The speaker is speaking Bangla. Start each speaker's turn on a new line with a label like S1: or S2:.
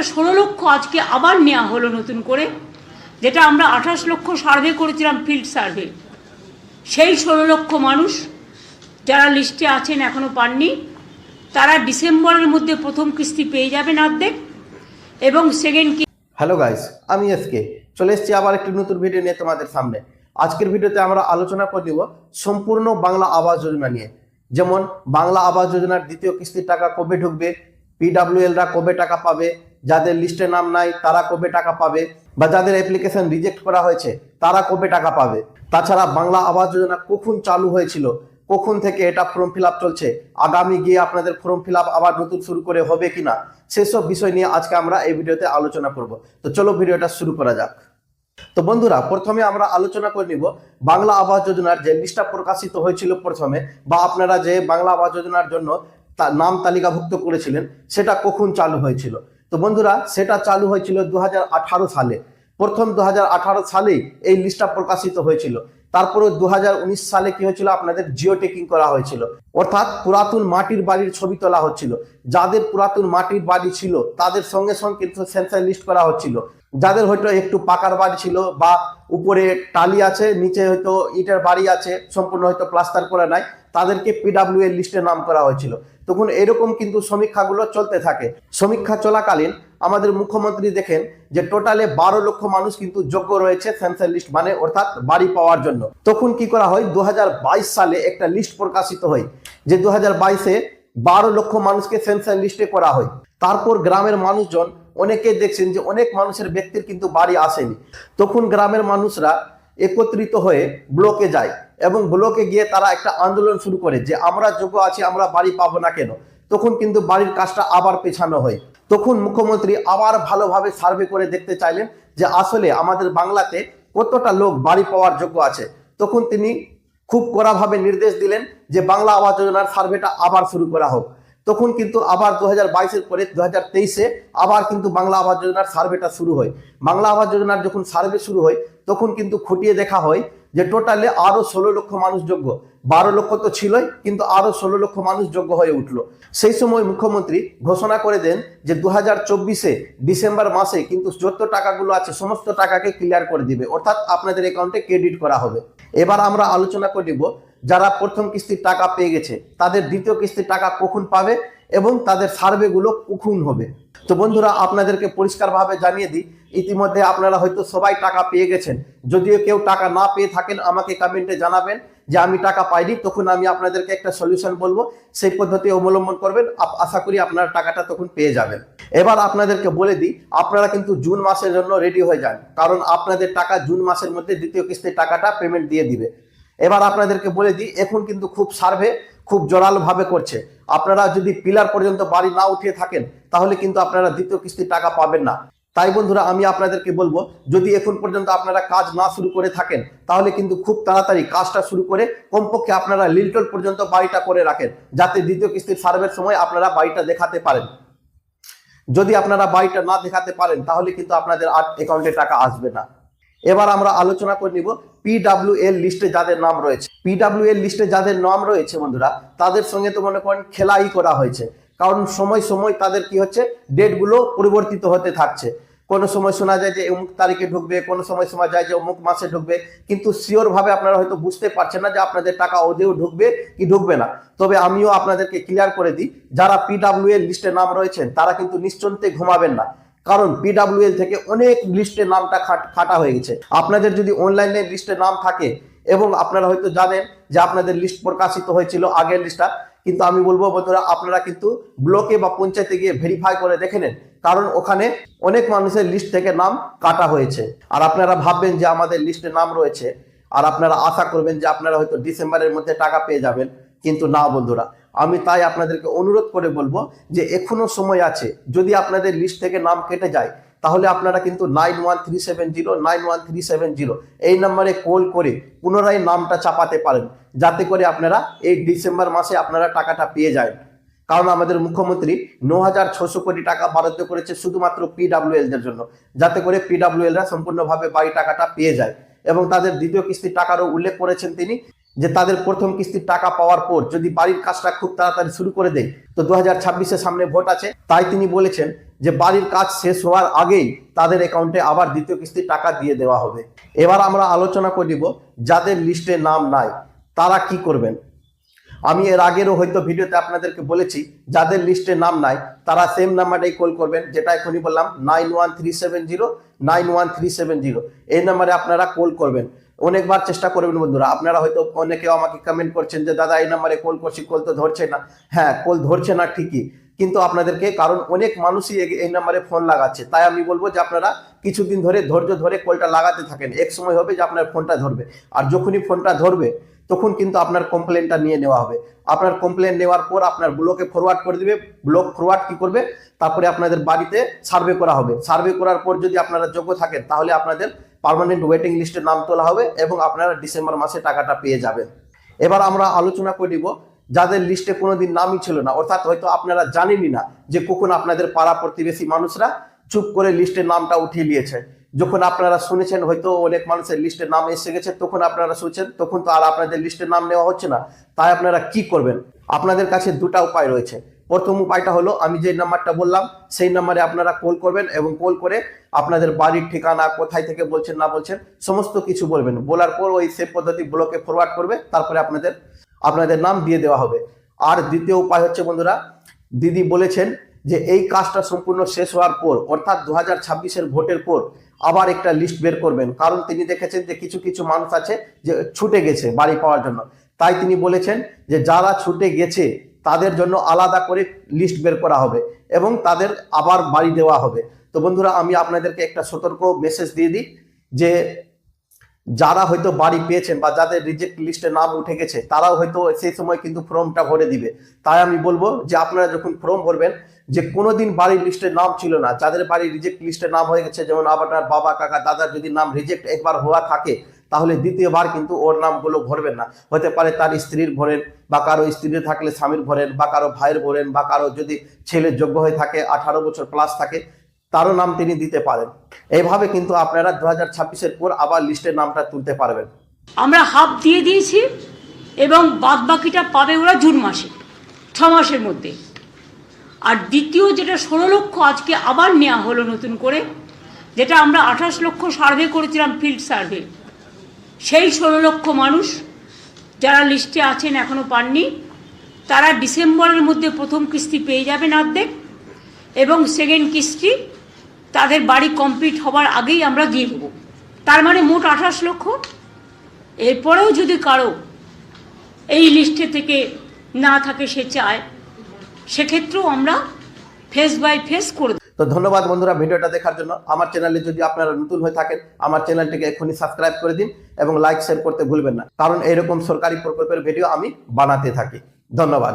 S1: 16 লক্ষ আজকে আবার নেওয়া হলো নতুন করে, যেটা আমরা 28 লক্ষ সার্ভে করেছিলাম, ফিল্ড সার্ভে। সেই 16 লক্ষ মানুষ যারা লিস্টে আছেন এখনও পাননি, তারা ডিসেম্বরের মধ্যে প্রথম কিস্তি পেয়ে যাবেন অর্ধেক, এবং সেকেন্ড।
S2: হ্যালো গাইস, আমি এসকে চলে এসেছি আবার একটি নতুন ভিডিও নিয়ে তোমাদের সামনে। আজকের ভিডিওতে আমরা আলোচনা করে দিব সম্পূর্ণ বাংলা আবাস যোজনা নিয়ে। যেমন বাংলা আবাস যোজনার দ্বিতীয় কিস্তির টাকা কবে ঢুকবে, পিডাব্লিউএলরা কবে টাকা পাবে, যাদের লিস্টে নাম নাই তারা কবে টাকা পাবে, বা যাদের অ্যাপ্লিকেশন রিজেক্ট করা হয়েছে তারা কবে টাকা পাবে। তাছাড়া বাংলা আবাস যোজনা কখন চালু হয়েছিল, কখন থেকে এটা ফর্ম ফিল আপ চলছে, আগামী গিয়ে আপনাদের ফর্ম ফিল আপ আবার নতুন শুরু করে হবে কিনা, সেসব বিষয় নিয়ে আজকে আমরা এই ভিডিওতে আলোচনা করব। তো চলো ভিডিওটা শুরু করা যাক। তো বন্ধুরা, প্রথমে আমরা আলোচনা করে নিব বাংলা আবাস যোজনার যে লিস্টটা প্রকাশিত হয়েছিল প্রথমে, বা আপনারা যে বাংলা আবাস যোজনার জন্য নাম তালিকাভুক্ত করেছিলেন সেটা কখন চালু হয়েছিল। তো বন্ধুরা, সেটা চালু হয়েছিল 2018 সালে। প্রথম 2018 সালেই এই লিস্টটা প্রকাশিত হয়েছিল। তারপরে 2019 সালে কি হয়েছিল, আপনাদের জিও টেকিং করা হয়েছিল, অর্থাৎ পুরাতন মাটির বাড়ির ছবি তোলা হচ্ছিল। যাদের পুরাতন মাটির বাড়ি ছিল তাদের সঙ্গে সঙ্গে কিন্তু সেন্সাস লিস্ট করা হচ্ছিল। যাদের হয়তো একটু পাকার বাড়ি ছিল, বা উপরে টালি আছে, নিচে হয়তো ইটের বাড়ি আছে, সম্পূর্ণ হয়তো প্লাস্টার করা নাই, তাদেরকে পিডাব্লিউএল লিস্টে নাম করা হয়েছিল। তখন এরকম কিন্তু সমীক্ষাগুলো চলতে থাকে। সমীক্ষা চলাকালীন আমাদের মুখ্যমন্ত্রী দেখেন যে টোটালে 12 লক্ষ মানুষ কিন্তু যোগ্য রয়েছে সেন্সাস লিস্ট মানে, অর্থাৎ বাড়ি পাওয়ার জন্য। তখন কি করা হয়, 2022 সালে একটা লিস্ট প্রকাশিত হয় যে 2022-এ 12 লক্ষ মানুষকে সেন্সাস লিস্টে করা হয়। তারপর গ্রামের মানুষজন অনেকে দেখছেন যে অনেক মানুষের ব্যক্তির কিন্তু বাড়ি আসেনি। তখন গ্রামের মানুষরা একত্রিত হয়ে ব্লকে যায়, এবং ব্লকে গিয়ে তারা একটা আন্দোলন শুরু করে যে আমরা যোগ্য আছি, আমরা বাড়ি পাবো না কেন। তখন কিন্তু বাড়ির কাজটা আবার পেছানো হয়। তখন মুখ্যমন্ত্রী আবার ভালোভাবে সার্ভে করে দেখতে চাইলেন যে আসলে আমাদের বাংলাতে কতটা লোক বাড়ি পাওয়ার যোগ্য আছে। তখন তিনি খুব কড়াভাবে নির্দেশ দিলেন যে বাংলা আবাস যোজনার সার্ভেটা আবার শুরু করা হোক। তখন কিন্তু আবার 2022-এর পরে 2023-এ আবার কিন্তু বাংলা আবাস যোজনার সার্ভেটা শুরু হয়। বাংলা আবাস যোজনার যখন সার্ভে শুরু হয় তখন কিন্তু খতিয়ে দেখা হয় যে টোটালে আরো 16 লক্ষ মানুষ যোগ্য। 12 লক্ষ তো ছিলই, কিন্তু আরো 16 লক্ষ মানুষ যোগ্য হয়ে উঠলো। সেই সময় মুখ্যমন্ত্রী ঘোষণা করে দেন যে 2024-এ ডিসেম্বর মাসে কিন্তু যত টাকাগুলো আছে সমস্ত টাকাকে ক্লিয়ার করে দিবে, অর্থাৎ আপনাদের অ্যাকাউন্টে ক্রেডিট করা হবে। এবার আমরা আলোচনা করে নিব যারা প্রথম কিস্তির টাকা পেয়ে গেছে তাদের দ্বিতীয় কিস্তির টাকা কখন পাবে এবং তাদের সার্ভেগুলো কখন হবে। তো বন্ধুরা, আপনাদেরকে পরিষ্কারভাবে জানিয়ে দিই, ইতিমধ্যে আপনারা হয়তো সবাই টাকা পেয়ে গেছেন। যদিও কেউ টাকা না পেয়ে থাকেন আমাকে কমেন্টে জানাবেন যে আমি টাকা পাইনি, তখন আমি আপনাদেরকে একটা সলিউশন বলবো, সেই পদ্ধতি অবলম্বন করবেন, আশা করি আপনারা টাকাটা তখন পেয়ে যাবেন। এবার আপনাদেরকে বলে দিই, আপনারা কিন্তু জুন মাসের জন্য রেডি হয়ে যান, কারণ আপনাদের টাকা জুন মাসের মধ্যে দ্বিতীয় কিস্তির টাকাটা পেমেন্ট দিয়ে দিবে। এবার আপনাদেরকে বলে দিই, এখন কিন্তু খুব সার্ভে খুব জোরালোভাবে করছে। আপনারা যদি পিলার পর্যন্ত বাড়ি না উঠিয়ে থাকেন তাহলে কিন্তু আপনারা দ্বিতীয় কিস্তির টাকা পাবেন না। তাই বন্ধুরা, আমি আপনাদেরকে বলবো, যদি এখন পর্যন্ত আপনারা কাজ না শুরু করে থাকেন তাহলে কিন্তু খুব তাড়াতাড়ি কাজটা শুরু করে কমপক্ষে আপনারা লিলটল পর্যন্ত বাড়িটা করে রাখেন, যাতে দ্বিতীয় কিস্তির সার্ভের সময় আপনারা বাড়িটা দেখাতে পারেন। যদি আপনারা বাড়িটা না দেখাতে পারেন তাহলে কিন্তু আপনাদের আর অ্যাকাউন্টে টাকা আসবে না। এবার আমরা আলোচনা করে নিব পিডাব্লিউএল লিস্টে যাদের নাম রয়েছে। পিডাব্লিউএল লিস্টে যাদের নাম রয়েছে বন্ধুরা, তাদের সঙ্গে তো মনে করেন খেলাই করা হয়েছে, কারণ সময় সময় তাদের কি হচ্ছে, ডেটগুলো পরিবর্তিত হতে থাকছে। কোনো সময় শোনা যায় যে অমুক তারিখে ঢুকবে, কোনো সময় শোনা যায় যে অমুক মাসে ঢুকবে, কিন্তু শিওর ভাবে আপনারা হয়তো বুঝতে পারছেন না যে আপনাদের টাকা ওদেও ঢুকবে কি ঢুকবে না। তবে আমিও আপনাদেরকে ক্লিয়ার করে দিই, যারা পিডাব্লিউএল লিস্টে নাম রয়েছেন তারা কিন্তু নিশ্চিন্তে ঘুমাবেন না, কারণ পিডাব্লিউএল থেকে অনেক লিস্টে নামটা কাটা হয়ে গেছে। আপনাদের যদি অনলাইনে লিস্টে নাম থাকে এবং আপনারা হয়তো জানেন যে আপনাদের লিস্ট প্রকাশিত হয়েছিল আগের লিস্টটা, কিন্তু আমি বলবো বন্ধুরা, আপনারা কিন্তু ব্লকে বা পঞ্চায়েতে গিয়ে ভেরিফাই করে দেখে নেন, কারণ ওখানে অনেক মানুষের লিস্ট থেকে নাম কাটা হয়েছে। আর আপনারা ভাববেন যে আমাদের লিস্টে নাম রয়েছে, আর আপনারা আশা করবেন যে আপনারা হয়তো ডিসেম্বরের মধ্যে টাকা পেয়ে যাবেন, কিন্তু না বন্ধুরা। আমি তাই আপনাদেরকে অনুরোধ করে বলবো যে এখনো সময় আছে। যদি আপনাদের লিস্ট থেকে নাম কেটে যায় তাহলে আপনারা কিন্তু 9137091370 এই নম্বরে কল করে পুনরায় নামটা চাপাতে পারেন, যাতে করে আপনারা এই ডিসেম্বর মাসে আপনারা টাকাটা পেয়ে যায়। কারণ আমাদের মুখ্যমন্ত্রী 9,600 কোটি টাকা বরাদ্দ করেছে শুধুমাত্র পিডাব্লিউএলদের জন্য, যাতে করে পিডাব্লিউএলরা সম্পূর্ণভাবে বাড়ি টাকাটা পেয়ে যায়, এবং তাদের দ্বিতীয় কিস্তির টাকারও উল্লেখ করেছেন তিনি। যে তাদের প্রথম কিস্তির টাকা পাওয়ার পর যদি বাড়ির কাজটা খুব তাড়াতাড়ি শুরু করে দেয়, তো 2026-এর সামনে ভোট আছে, তাই তিনি বলেছেন যে বাড়ির কাজ শেষ হওয়ার আগেই তাদের অ্যাকাউন্টে আবার দ্বিতীয় কিস্তির টাকা দিয়ে দেওয়া হবে। এবার আমরা আলোচনা করব যাদের লিস্টে নাম নাই তারা কি করবেন। আমি এর আগেরও হয়তো ভিডিওতে আপনাদেরকে বলেছি, যাদের লিস্টে নাম নাই তারা সেম নাম্বারটাই কল করবেন, যেটা এখনই বললাম 9137091370। এই নাম্বারে আপনারা কল করবেন, অনেকবার চেষ্টা করবেন বন্ধুরা। আপনারা হয়তো অনেকেও আমাকে কমেন্ট করছেন যে দাদা এই নাম্বারে কল করছি, কল তো ধরছে না। হ্যাঁ, কল ধরছে না ঠিকই, কিন্তু আপনাদেরকে কারণ অনেক মানুষই এই নাম্বারে ফোন লাগাচ্ছে, তাই আমি বলবো যে আপনারা কিছুদিন ধরে ধৈর্য ধরে কলটা লাগাতে থাকেন। এক সময় হবে যে আপনার ফোনটা ধরবে, আর যখনই ফোনটা ধরবে তখন কিন্তু আপনার কমপ্লেনটা নিয়ে নেওয়া হবে। আপনার কমপ্লেন নেওয়ার পর আপনার ব্লকে ফরওয়ার্ড করে দিবে। ব্লক ফরওয়ার্ড কি করবে, তারপরে আপনাদের বাড়িতে সার্ভে করা হবে। সার্ভে করার পর যদি আপনারা যোগ্য থাকেন তাহলে আপনাদের পার্মানেন্ট ওয়েটিং লিস্টে নাম তোলা হবে এবং আপনারা ডিসেম্বর মাসে টাকাটা পেয়ে যাবেন। এবার আমরা আলোচনা করে দিব যাদের লিস্টে কোনোদিন নামই ছিল না, অর্থাৎ হয়তো আপনারা জানেনই না যে কখন আপনাদের পাড়া প্রতিবেশী মানুষরা চুপ করে লিস্টের নামটা উঠিয়ে নিয়েছে। যখন আপনারা শুনেছেন হয়তো অনেক মানুষের লিস্টের নাম এসে গেছে, তখন আপনারা শুনছেন, তখন তো আর আপনাদের লিস্টের নাম নেওয়া হচ্ছে না। তাই আপনারা কি করবেন, আপনাদের কাছে দুটা উপায় রয়েছে। প্রথম উপায়টা হলো আমি যে নাম্বারটা বললাম সেই নাম্বারে আপনারা কল করবেন এবং কল করে আপনাদের বাড়ির ঠিকানা, কোথায় থেকে বলছেন না বলছেন সমস্ত কিছু বলবেন। বলার পর ওই সেম পদ্ধতি ব্লকে ফরওয়ার্ড করবে, তারপরে আপনাদের নাম দিয়ে দেওয়া হবে। আর দ্বিতীয় উপায় হচ্ছে বন্ধুরা, দিদি বলেছেন যে এই কাজটা সম্পূর্ণ শেষ হওয়ার পর, অর্থাৎ 2026-এর ভোটের পর আবার একটা লিস্ট বের করবেন। কারণ তিনি দেখেছেন যে কিছু কিছু মানুষ আছে যে ছুটে গেছে বাড়ি পাওয়ার জন্য, তাই তিনি বলেছেন যে যারা ছুটে গেছে তাদের জন্য আলাদা করে লিস্ট বের করা হবে এবং তাদের আবার বাড়ি দেওয়া হবে। তো বন্ধুরা, আমি আপনাদেরকে একটা সতর্ক মেসেজ দিয়ে দিই যে যারা হয়তো বাড়ি পেয়েছেন বা যাদের রিজেক্ট লিস্টে নাম উঠে গেছে তারাও হয়তো সেই সময় কিন্তু ফর্মটা ভরে দিবে। তাই আমি বলবো যে আপনারা যখন ফর্ম ভরবেন, যে কোনোদিন বাড়ির লিস্টে নাম ছিল না, যাদের বাড়ির রিজেক্ট লিস্টে নাম হয়ে গেছে, যেমন আপনার বাবা, কাকা, দাদার যদি নাম রিজেক্ট একবার হওয়া থাকে তাহলে দ্বিতীয়বার কিন্তু ওর নামগুলো ভরবেন না। হতে পারে তার স্ত্রীর ভরেন, বা কারো স্ত্রী থাকলে স্বামীর ভরেন, বা কারো ভাইয়ের ভরেন, বা কারো যদি ছেলের যোগ্য হয়ে থাকে 18 বছর প্লাস থাকে তারও নাম তিনি দিতে পারেন। এইভাবে কিন্তু আপনারা 2026-এর পর আবার লিস্টের নামটা তুলতে পারবেন।
S1: আমরা হাফ দিয়ে দিয়েছি এবং বাদ বাকিটা পাবে ওরা জুন মাসে, 6 মাসের মধ্যে। আর দ্বিতীয় যেটা 16 লক্ষ আজকে আবার নেওয়া হলো নতুন করে, যেটা আমরা 28 লক্ষ সার্ভে করেছিলাম ফিল্ড সার্ভে, সেই 16 লক্ষ মানুষ যারা লিস্টে আছেন এখনও পাননি, তারা ডিসেম্বরের মধ্যে প্রথম কিস্তি পেয়ে যাবেন অর্ধেক, এবং সেকেন্ড কিস্তি তাদের বাড়ি কমপ্লিট হবার আগেই আমরা দিয়ে দেবো। তার মানে মোট 28 লক্ষ। এরপরেও যদি কারো এই লিস্টে থেকে না থাকে, সে চায়, সেক্ষেত্রেও আমরা ফেস বাই ফেস করে দেব।
S2: তো ধন্যবাদ বন্ধুরা ভিডিওটা দেখার জন্য। আমার চ্যানেলে যদি আপনারা নতুন হয়ে থাকেন, আমার চ্যানেলটিকে এখনই সাবস্ক্রাইব করে দিন এবং লাইক শেয়ার করতে ভুলবেন না, কারণ এরকম সরকারি প্রকল্পের ভিডিও আমি বানাতে থাকি। ধন্যবাদ।